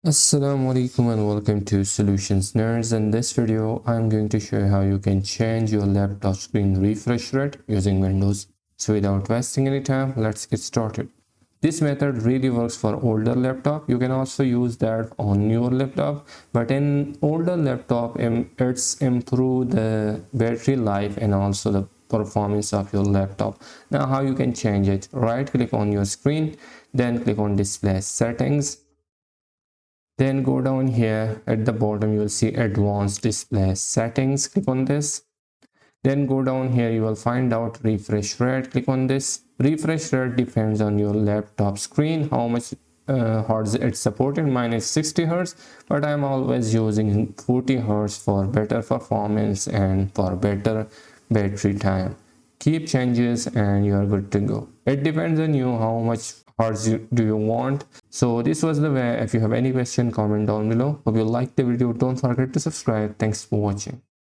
Assalamu alaikum and welcome to Solutions Nerds. In this video, I'm going to show you how you can change your laptop screen refresh rate using Windows. So without wasting any time, let's get started. This method really works for older laptop. You can also use that on newer laptop, but in older laptop, it's improve the battery life and also the performance of your laptop. Now how you can change it? Right click on your screen, then click on display settings. Then go down here at the bottom, you will see advanced display settings. Click on this. Then go down here, you will find out refresh rate. Click on this. Refresh rate depends on your laptop screen, how much hertz it's supported. Mine is 60 hertz, but I'm always using 40 hertz for better performance and for better battery time. Keep changes and you are good to go. It depends on you how much hertz do you want. So this was the way. If you have any question, comment down below. Hope you liked the video. Don't forget to subscribe. Thanks for watching.